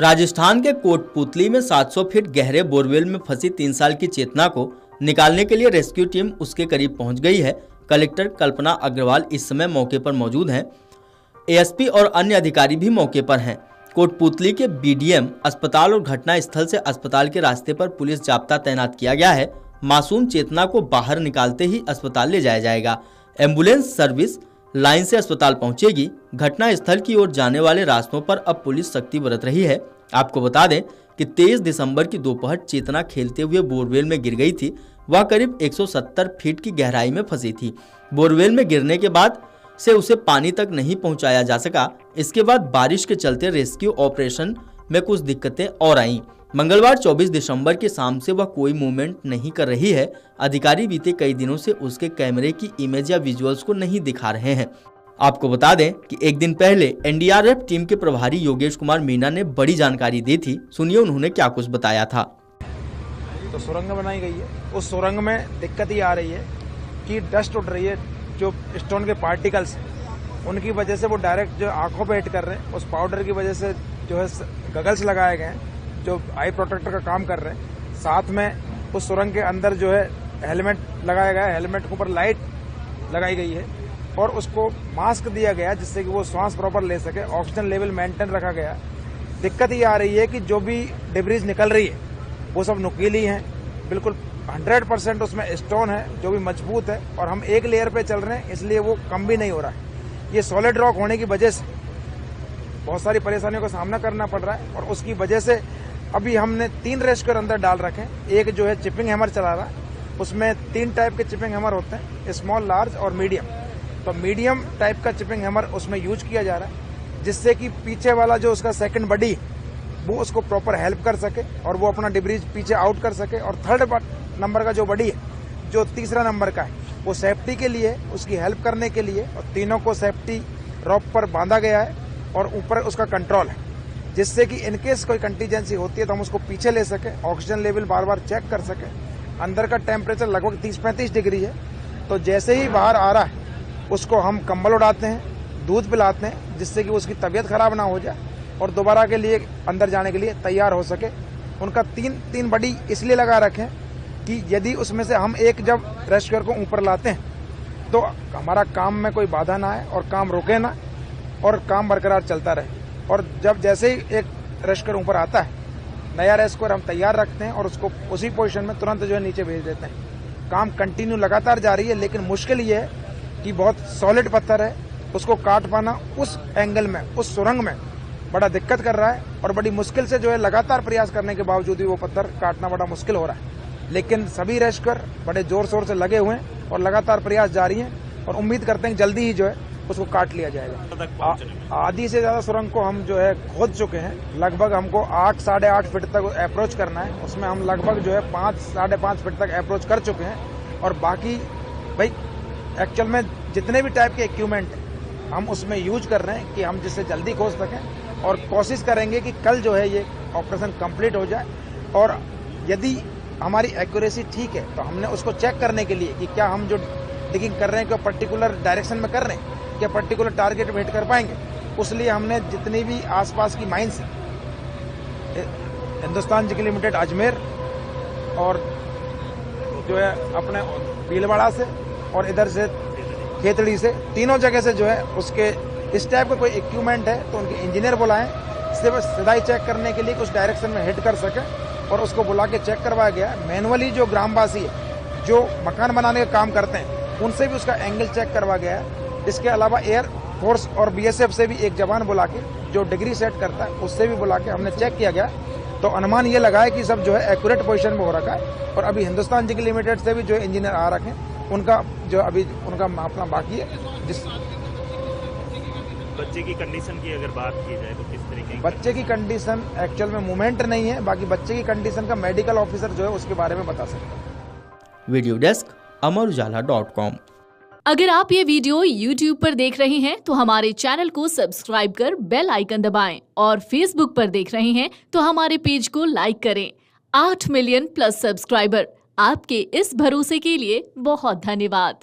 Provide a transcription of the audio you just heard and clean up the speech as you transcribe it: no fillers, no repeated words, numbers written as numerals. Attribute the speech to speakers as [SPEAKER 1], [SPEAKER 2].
[SPEAKER 1] राजस्थान के कोटपुतली में 700 फीट गहरे बोरवेल में फंसी 3 साल की चेतना को निकालने के लिए रेस्क्यू टीम उसके करीब पहुंच गई है। कलेक्टर कल्पना अग्रवाल इस समय मौके पर मौजूद हैं। एएसपी और अन्य अधिकारी भी मौके पर हैं। कोटपुतली के बीडीएम अस्पताल और घटना स्थल से अस्पताल के रास्ते पर पुलिस जाब्ता तैनात किया गया है। मासूम चेतना को बाहर निकालते ही अस्पताल ले जाया जाएगा। एम्बुलेंस सर्विस लाइन से अस्पताल पहुंचेगी। घटना स्थल की ओर जाने वाले रास्तों पर अब पुलिस सख्ती बरत रही है। आपको बता दें कि 23 दिसंबर की दोपहर चेतना खेलते हुए बोरवेल में गिर गई थी। वह करीब 170 फीट की गहराई में फंसी थी। बोरवेल में गिरने के बाद से उसे पानी तक नहीं पहुंचाया जा सका। इसके बाद बारिश के चलते रेस्क्यू ऑपरेशन में कुछ दिक्कतें और आईं। मंगलवार 24 दिसंबर की शाम से वह कोई मूवमेंट नहीं कर रही है। अधिकारी बीते कई दिनों से उसके कैमरे की इमेज या विजुअल्स को नहीं दिखा रहे हैं। आपको बता दें कि एक दिन पहले एनडीआरएफ टीम के प्रभारी योगेश कुमार मीणा ने बड़ी जानकारी दी थी। सुनिए उन्होंने क्या कुछ बताया था।
[SPEAKER 2] तो सुरंग बनाई गई है, उस सुरंग में दिक्कत ये आ रही है कि डस्ट उठ रही है, जो स्टोन के पार्टिकल्स उनकी वजह से वो डायरेक्ट जो आंखों पे हिट कर रहे हैं। उस पाउडर की वजह से जो है गगल्स लगाए गए हैं जो आई प्रोटेक्टर का काम कर रहे हैं। साथ में उस सुरंग के अंदर जो है हेलमेट लगाया गया है, हेलमेट के ऊपर लाइट लगाई गई है और उसको मास्क दिया गया जिससे कि वो सांस प्रॉपर ले सके। ऑक्सीजन लेवल मेंटेन रखा गया। दिक्कत ये आ रही है कि जो भी डिब्रीज निकल रही है वो सब नुकीली है, बिल्कुल 100% उसमें स्टोन है जो भी मजबूत है और हम एक लेयर पे चल रहे हैं, इसलिए वो कम भी नहीं हो रहा है। ये सॉलिड रॉक होने की वजह से बहुत सारी परेशानियों का सामना करना पड़ रहा है और उसकी वजह से अभी हमने 3 रेस्क्यूअर अंदर डाल रखे हैं। एक जो है चिपिंग हैमर चला रहा है, उसमें 3 टाइप के चिपिंग हैमर होते हैं, स्मॉल, लार्ज और मीडियम। तो मीडियम टाइप का चिपिंग हैमर उसमें यूज किया जा रहा है जिससे कि पीछे वाला जो उसका सेकंड बडी वो उसको प्रॉपर हेल्प कर सके और वो अपना डिब्रीज पीछे आउट कर सके। और थर्ड नंबर का जो बडी है जो तीसरा नंबर का है वो सेफ्टी के लिए, उसकी हेल्प करने के लिए, और तीनों को सेफ्टी रॉप पर बांधा गया है और ऊपर उसका कंट्रोल है जिससे कि इनकेस कोई कंटीजेंसी होती है तो हम उसको पीछे ले सके, ऑक्सीजन लेवल बार बार चेक कर सके। अंदर का टेम्परेचर लगभग 30-35 डिग्री है। तो जैसे ही बाहर आ रहा है उसको हम कंबल उड़ाते हैं, दूध पिलाते हैं जिससे कि उसकी तबीयत खराब ना हो जाए और दोबारा के लिए अंदर जाने के लिए तैयार हो सके। उनका 3 बडी इसलिए लगा रखें कि यदि उसमें से हम एक जब रेस्क्यूअर को ऊपर लाते हैं तो हमारा काम में कोई बाधा ना आए और काम रुके ना और काम बरकरार चलता रहे। और जब जैसे ही एक रेस्क्यूअर ऊपर आता है, नया रेस्क्यूअर हम तैयार रखते हैं और उसको उसी पोजीशन में तुरंत जो है नीचे भेज देते हैं। काम कंटिन्यू लगातार जारी है, लेकिन मुश्किल ये है कि बहुत सॉलिड पत्थर है, उसको काट पाना उस एंगल में, उस सुरंग में बड़ा दिक्कत कर रहा है और बड़ी मुश्किल से जो है लगातार प्रयास करने के बावजूद भी वो पत्थर काटना बड़ा मुश्किल हो रहा है। लेकिन सभी रेस्क्यूअर बड़े जोर शोर से लगे हुए हैं और लगातार प्रयास जारी हैं और उम्मीद करते हैं जल्दी ही जो है उसको काट लिया जाएगा। आधी से ज्यादा सुरंग को हम जो है खोद चुके हैं। लगभग हमको 8-8.5 फीट तक अप्रोच करना है, उसमें हम लगभग जो है 5-5.5 फीट तक अप्रोच कर चुके हैं। और बाकी भाई एक्चुअल में जितने भी टाइप के इक्विपमेंट हम उसमें यूज कर रहे हैं कि हम जिससे जल्दी खोज सकें और कोशिश करेंगे कि कल जो है ये ऑपरेशन कंप्लीट हो जाए। और यदि हमारी एक्यूरेसी ठीक है तो हमने उसको चेक करने के लिए कि क्या हम जो डिगिंग कर रहे हैं क्या पर्टिकुलर डायरेक्शन में कर रहे हैं, क्या पर्टिकुलर टारगेट पे हिट कर पाएंगे, उसलिए हमने जितनी भी आसपास की mines Hindustan zinc limited Ajmer और जो है अपने भीलवाड़ा से और इधर से खेतड़ी से, तीनों जगह से जो है उसके इस टाइप का कोई इक्विपमेंट है तो उनके इंजीनियर बुलाएं, सिर्फ सदाई चेक करने के लिए उस डायरेक्शन में हिट कर सके और उसको बुला के चेक करवाया गया। मैनुअली जो ग्रामवासी है जो मकान बनाने का काम करते हैं उनसे भी उसका एंगल चेक करवा गया है। इसके अलावा एयर फोर्स और बीएसएफ से भी एक जवान बुला के जो डिग्री सेट करता है उससे भी बुला के हमने चेक किया गया। तो अनुमान ये लगा है कि सब जो है एक्यूरेट पोजीशन में हो रखा है। और अभी हिंदुस्तान जिंक लिमिटेड से भी जो इंजीनियर आ रखे हैं उनका जो अभी उनका मापना बाकी है। जिस
[SPEAKER 3] बच्चे की कंडीशन की अगर बात की जाए तो किस तरीके की?
[SPEAKER 2] बच्चे की कंडीशन एक्चुअल में मूवमेंट नहीं है, बाकी बच्चे की कंडीशन का मेडिकल ऑफिसर जो है उसके बारे में बता सकते हैं।
[SPEAKER 1] Video desk amarujala.com।
[SPEAKER 4] अगर आप ये वीडियो YouTube पर देख रहे हैं तो हमारे चैनल को सब्सक्राइब कर बेल आइकन दबाएं और Facebook पर देख रहे हैं तो हमारे पेज को लाइक करें। 8 मिलियन प्लस सब्सक्राइबर, आपके इस भरोसे के लिए बहुत धन्यवाद।